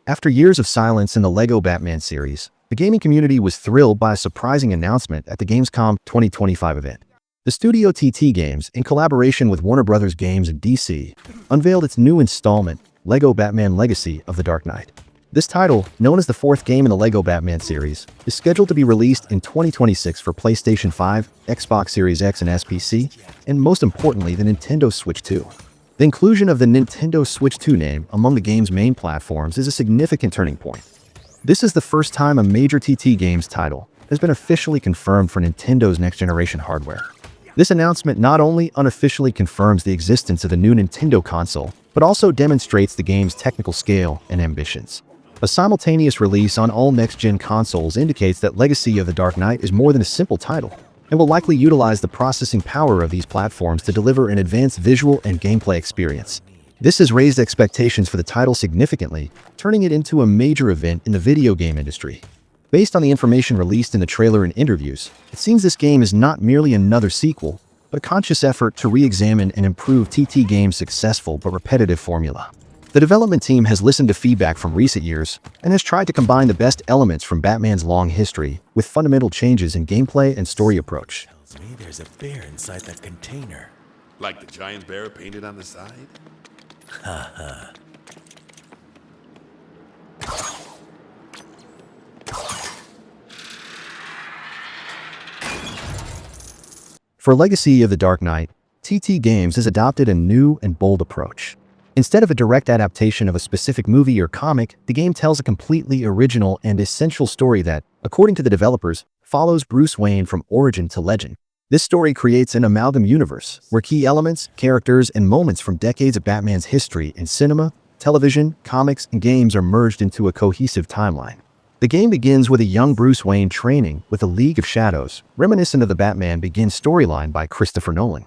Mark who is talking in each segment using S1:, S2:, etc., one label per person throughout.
S1: After years of silence in the LEGO Batman series, the gaming community was thrilled by a surprising announcement at the Gamescom 2025 event. The studio TT Games, in collaboration with Warner Bros. Games and DC, unveiled its new installment, LEGO Batman Legacy of the Dark Knight. This title, known as the fourth game in the LEGO Batman series, is scheduled to be released in 2026 for PlayStation 5, Xbox Series X and SPC, and most importantly, the Nintendo Switch 2. The inclusion of the Nintendo Switch 2 name among the game's main platforms is a significant turning point. This is the first time a major TT Games title has been officially confirmed for Nintendo's next-generation hardware. This announcement not only unofficially confirms the existence of the new Nintendo console, but also demonstrates the game's technical scale and ambitions. A simultaneous release on all next-gen consoles indicates that Legacy of the Dark Knight is more than a simple title, and will likely utilize the processing power of these platforms to deliver an advanced visual and gameplay experience. This has raised expectations for the title significantly, turning it into a major event in the video game industry. Based on the information released in the trailer and interviews, it seems this game is not merely another sequel, but a conscious effort to re-examine and improve TT Games' successful but repetitive formula. The development team has listened to feedback from recent years and has tried to combine the best elements from Batman's long history with fundamental changes in gameplay and story approach.
S2: Tells me there's a bear inside that container.
S3: Like the giant bear painted on the side?
S2: Haha.
S1: For Legacy of the Dark Knight, TT Games has adopted a new and bold approach. Instead of a direct adaptation of a specific movie or comic, the game tells a completely original and essential story that, according to the developers, follows Bruce Wayne from origin to legend. This story creates an amalgam universe, where key elements, characters, and moments from decades of Batman's history in cinema, television, comics, and games are merged into a cohesive timeline. The game begins with a young Bruce Wayne training with a League of Shadows, reminiscent of the Batman Begins storyline by Christopher Nolan.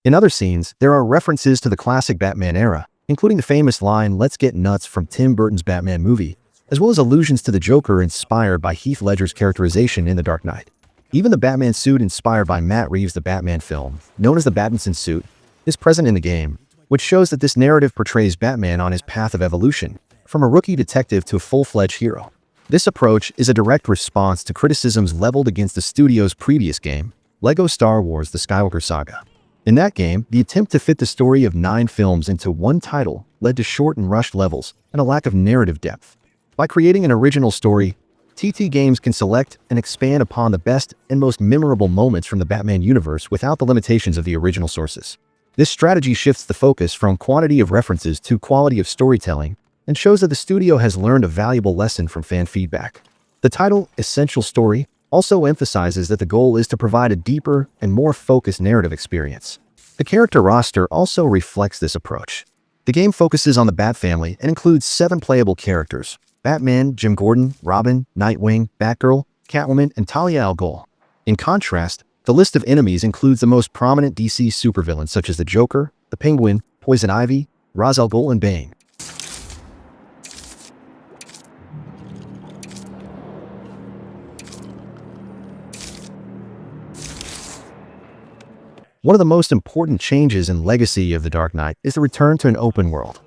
S1: In other scenes, there are references to the classic Batman era, including the famous line, "Let's get nuts" from Tim Burton's Batman movie, as well as allusions to the Joker inspired by Heath Ledger's characterization in The Dark Knight. Even the Batman suit inspired by Matt Reeves' The Batman film, known as the Batmanson suit, is present in the game, which shows that this narrative portrays Batman on his path of evolution, from a rookie detective to a full-fledged hero. This approach is a direct response to criticisms leveled against the studio's previous game, LEGO Star Wars: The Skywalker Saga. In that game, the attempt to fit the story of 9 films into one title led to short and rushed levels and a lack of narrative depth. By creating an original story, TT Games can select and expand upon the best and most memorable moments from the Batman universe without the limitations of the original sources. This strategy shifts the focus from quantity of references to quality of storytelling and shows that the studio has learned a valuable lesson from fan feedback. The title, Essential Story, also emphasizes that the goal is to provide a deeper and more focused narrative experience. The character roster also reflects this approach. The game focuses on the Bat family and includes 7 playable characters: Batman, Jim Gordon, Robin, Nightwing, Batgirl, Catwoman, and Talia al Ghul. In contrast, the list of enemies includes the most prominent DC supervillains such as the Joker, the Penguin, Poison Ivy, Ra's al Ghul, and Bane. One of the most important changes in Legacy of the Dark Knight is the return to an open world.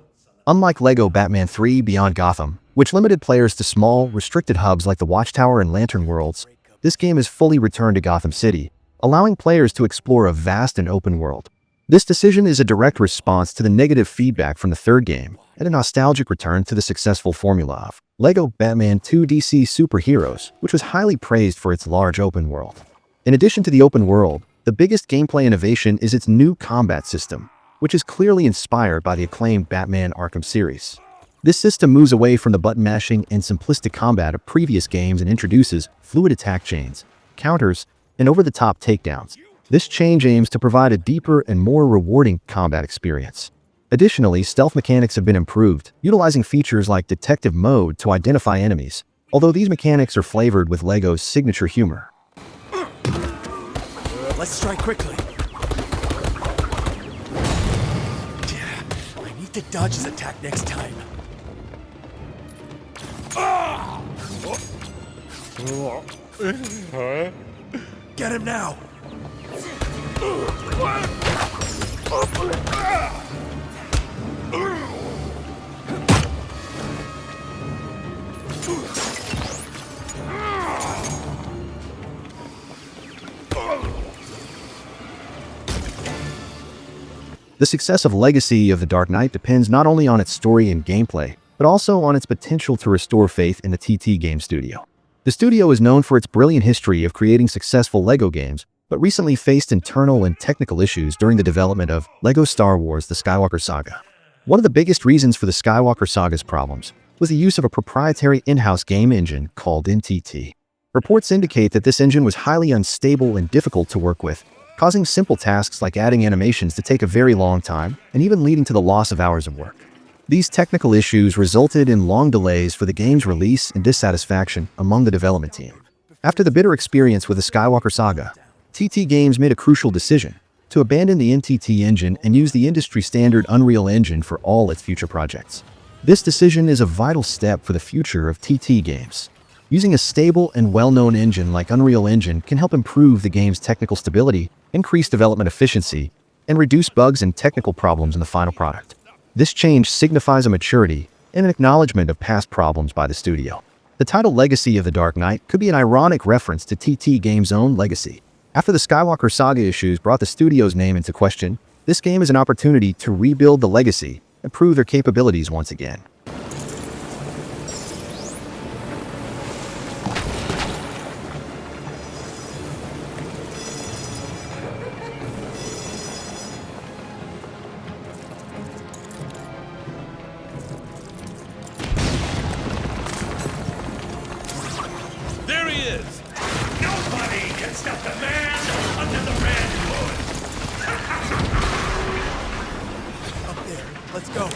S1: Unlike LEGO Batman 3 Beyond Gotham, which limited players to small, restricted hubs like the Watchtower and Lantern Worlds, this game is fully returned to Gotham City, allowing players to explore a vast and open world. This decision is a direct response to the negative feedback from the third game and a nostalgic return to the successful formula of LEGO Batman 2 DC Superheroes, which was highly praised for its large open world. In addition to the open world, the biggest gameplay innovation is its new combat system, which is clearly inspired by the acclaimed Batman Arkham series. This system moves away from the button mashing and simplistic combat of previous games and introduces fluid attack chains, counters, and over-the-top takedowns. This change aims to provide a deeper and more rewarding combat experience. Additionally, stealth mechanics have been improved, utilizing features like detective mode to identify enemies, although these mechanics are flavored with LEGO's signature humor.
S2: Let's strike quickly. I need to dodge his attack next time. Get him now!
S1: The success of Legacy of the Dark Knight depends not only on its story and gameplay, but also on its potential to restore faith in the TT Game Studio. The studio is known for its brilliant history of creating successful LEGO games, but recently faced internal and technical issues during the development of LEGO Star Wars: The Skywalker Saga. One of the biggest reasons for the Skywalker Saga's problems was the use of a proprietary in-house game engine called NTT. Reports indicate that this engine was highly unstable and difficult to work with, causing simple tasks like adding animations to take a very long time and even leading to the loss of hours of work. These technical issues resulted in long delays for the game's release and dissatisfaction among the development team. After the bitter experience with the Skywalker Saga, TT Games made a crucial decision to abandon the NTT engine and use the industry-standard Unreal Engine for all its future projects. This decision is a vital step for the future of TT Games. Using a stable and well-known engine like Unreal Engine can help improve the game's technical stability, increase development efficiency, and reduce bugs and technical problems in the final product. This change signifies a maturity and an acknowledgement of past problems by the studio. The title Legacy of the Dark Knight could be an ironic reference to TT Games' own legacy. After the Skywalker Saga issues brought the studio's name into question, this game is an opportunity to rebuild the legacy and prove their capabilities once again.
S3: There he is!
S2: Nobody can stop the man under the red hood! Up there. Let's go.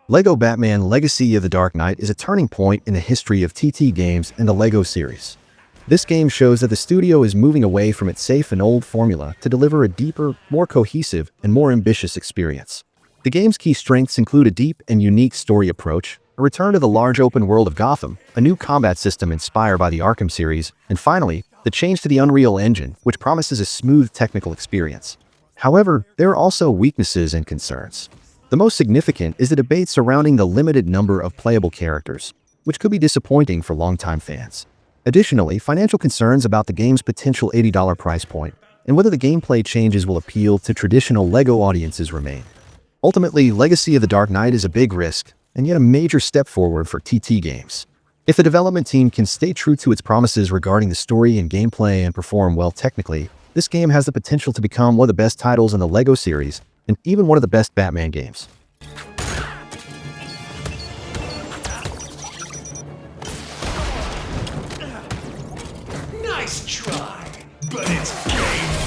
S1: LEGO Batman Legacy of the Dark Knight is a turning point in the history of TT Games and the LEGO series. This game shows that the studio is moving away from its safe and old formula to deliver a deeper, more cohesive, and more ambitious experience. The game's key strengths include a deep and unique story approach, a return to the large open world of Gotham, a new combat system inspired by the Arkham series, and finally, the change to the Unreal Engine, which promises a smooth technical experience. However, there are also weaknesses and concerns. The most significant is the debate surrounding the limited number of playable characters, which could be disappointing for longtime fans. Additionally, financial concerns about the game's potential $80 price point and whether the gameplay changes will appeal to traditional LEGO audiences remain. Ultimately, Legacy of the Dark Knight is a big risk and yet a major step forward for TT Games. If the development team can stay true to its promises regarding the story and gameplay and perform well technically, this game has the potential to become one of the best titles in the LEGO series and even one of the best Batman games.
S2: Nice try, but it's game